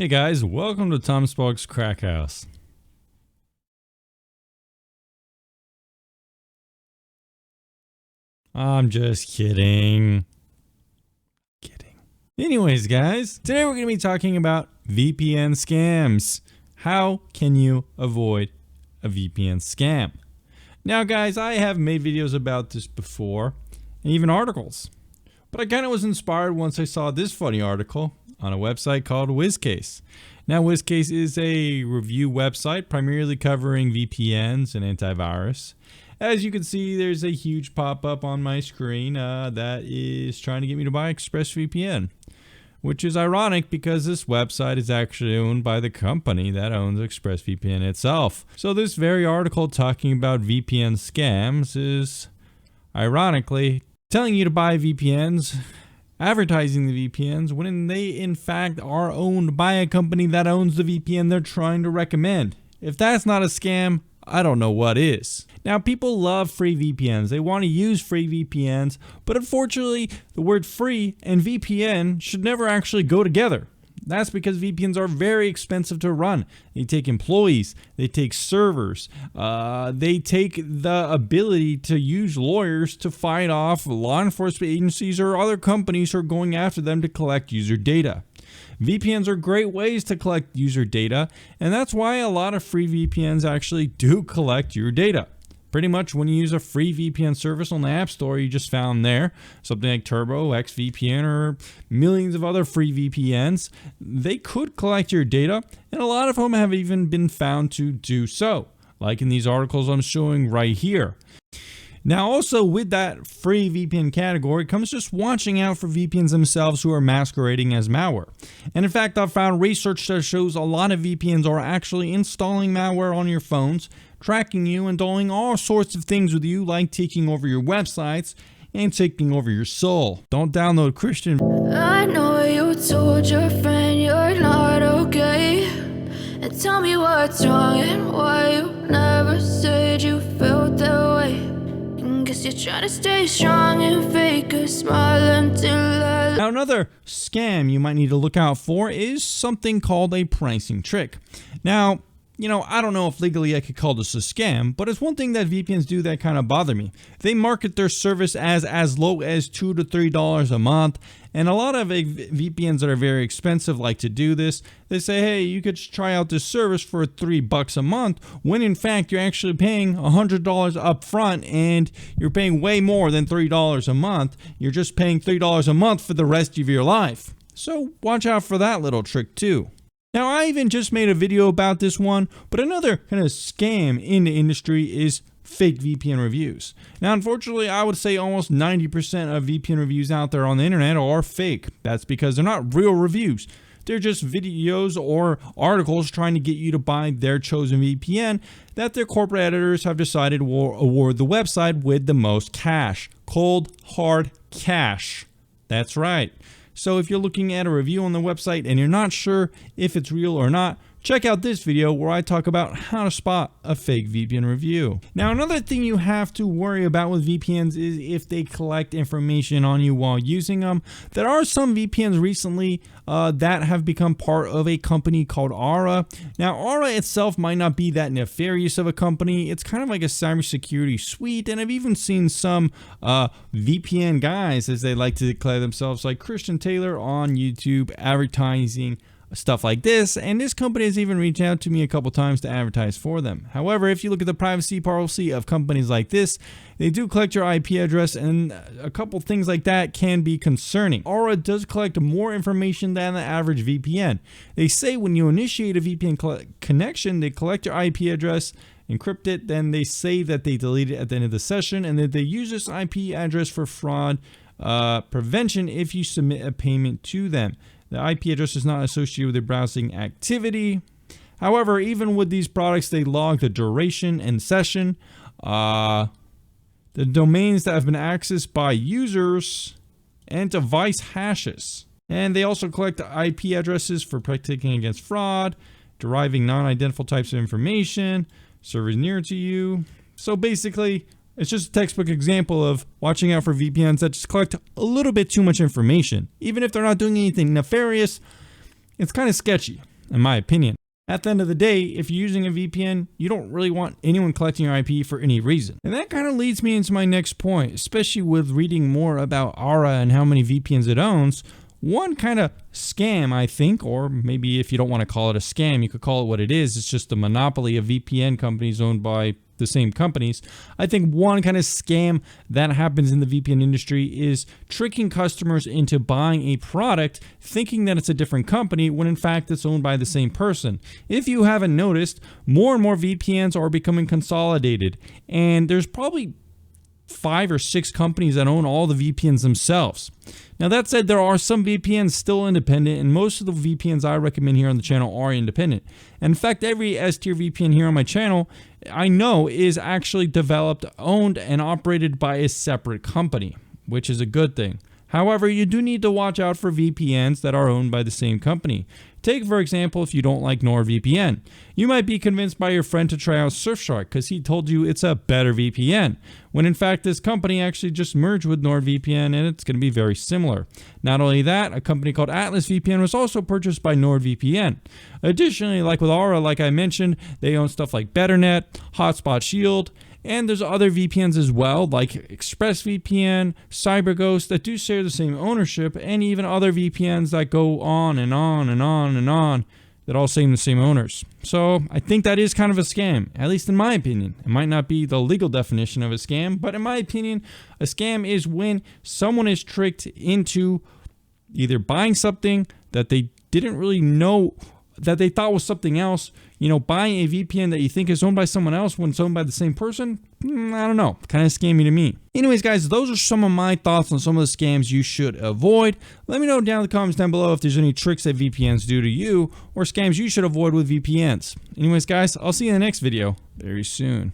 Hey guys, welcome to Tom Sparks Crack House. I'm just kidding. Anyways guys, today we're going to be talking about VPN scams. How can you avoid a VPN scam? Now guys, I have made videos about this before, and even articles. But I kind of was inspired once I saw this funny article on a website called WizCase. Now WizCase is a review website primarily covering VPNs and antivirus. As you can see, there's a huge pop-up on my screen that is trying to get me to buy ExpressVPN, which is ironic because this website is actually owned by the company that owns ExpressVPN itself. So this very article talking about VPN scams is ironically telling you to buy VPNs, advertising the VPNs when they in fact are owned by a company that owns the VPN they're trying to recommend. If that's not a scam, I don't know what is. Now people love free VPNs. They want to use free VPNs, but unfortunately the word free and VPN should never actually go together. That's because VPNs are very expensive to run. They take employees, they take servers, they take the ability to use lawyers to fight off law enforcement agencies or other companies who are going after them to collect user data. VPNs are great ways to collect user data, and that's why a lot of free VPNs actually do collect your data. Pretty much when you use a free VPN service on the App Store you just found there, something like Turbo, XVPN, or millions of other free VPNs, they could collect your data, and a lot of them have even been found to do so, like in these articles I'm showing right here. Now also with that free VPN category comes just watching out for VPNs themselves who are masquerading as malware. And in fact, I've found research that shows a lot of VPNs are actually installing malware on your phones, tracking you and doing all sorts of things with you, like taking over your websites and taking over your soul. Don't download Christian. I know you told your friend you're not okay, and tell me what's wrong and why you never said you felt that way. Guess you're trying to stay strong and fake a smile until I... Now another scam you might need to look out for is something called a pricing trick. Now, I don't know if legally I could call this a scam, but it's one thing that VPNs do that kind of bother me. They market their service as low as $2 to $3 a month, and a lot of VPNs that are very expensive like to do this. They say, hey, you could try out this service for $3 a month, when in fact you're actually paying $100 up front, and you're paying way more than $3 a month. You're just paying $3 a month for the rest of your life. So watch out for that little trick too. Now I even just made a video about this one, but another kind of scam in the industry is fake VPN reviews. Now unfortunately I would say almost 90% of VPN reviews out there on the internet are fake. That's because they're not real reviews. They're just videos or articles trying to get you to buy their chosen VPN that their corporate editors have decided will award the website with the most cash. Cold, hard cash. That's right. So if you're looking at a review on the website and you're not sure if it's real or not, check out this video where I talk about how to spot a fake VPN review. Now another thing you have to worry about with VPNs is if they collect information on you while using them. There are some VPNs recently that have become part of a company called Aura. Now Aura itself might not be that nefarious of a company. It's kind of like a cybersecurity suite, and I've even seen some VPN guys, as they like to declare themselves, like Christian Taylor on YouTube, advertising stuff like this, and this company has even reached out to me a couple times to advertise for them. However, if you look at the privacy policy of companies like this, they do collect your IP address, and a couple things like that can be concerning. Aura does collect more information than the average VPN. They say when you initiate a VPN connection, they collect your IP address, encrypt it, then they say that they delete it at the end of the session, and that they use this IP address for fraud prevention if you submit a payment to them. The IP address is not associated with the browsing activity. However, even with these products, they log the duration and session, the domains that have been accessed by users, and device hashes. And they also collect IP addresses for protecting against fraud, deriving non-identifiable types of information, servers near to you. So basically, it's just a textbook example of watching out for VPNs that just collect a little bit too much information. Even if they're not doing anything nefarious, it's kind of sketchy. in my opinion. At the end of the day, if you're using a VPN, you don't really want anyone collecting your IP for any reason. And that kind of leads me into my next point, especially with reading more about Aura and how many VPNs it owns. One kind of scam, I think, or maybe if you don't want to call it a scam, you could call it what it is. It's just a monopoly of VPN companies owned by the same companies. I think one kind of scam that happens in the VPN industry is tricking customers into buying a product thinking that it's a different company when in fact it's owned by the same person. If you haven't noticed, more and more VPNs are becoming consolidated, and there's probably 5 or 6 companies that own all the VPNs themselves. Now that said, there are some VPNs still independent, and most of the VPNs I recommend here on the channel are independent. In fact, every S-tier VPN here on my channel I know is actually developed, owned, and operated by a separate company, which is a good thing. However, you do need to watch out for VPNs that are owned by the same company. Take, for example, if you don't like NordVPN. You might be convinced by your friend to try out Surfshark because he told you it's a better VPN, when in fact this company actually just merged with NordVPN and it's going to be very similar. Not only that, a company called Atlas VPN was also purchased by NordVPN. Additionally, like with Aura, like I mentioned, they own stuff like BetterNet, Hotspot Shield, and there's other VPNs as well, like ExpressVPN, CyberGhost, that do share the same ownership, and even other VPNs that go on and on and on and on, that all claim the same owners. So I think that is kind of a scam, at least in my opinion. It might not be the legal definition of a scam, but in my opinion, a scam is when someone is tricked into either buying something that they didn't really know that they thought was something else. You know, buying a VPN that you think is owned by someone else when it's owned by the same person, I don't know, kind of scammy to me. Anyways, guys, those are some of my thoughts on some of the scams you should avoid. Let me know down in the comments down below if there's any tricks that VPNs do to you or scams you should avoid with VPNs. Anyways, guys, I'll see you in the next video very soon.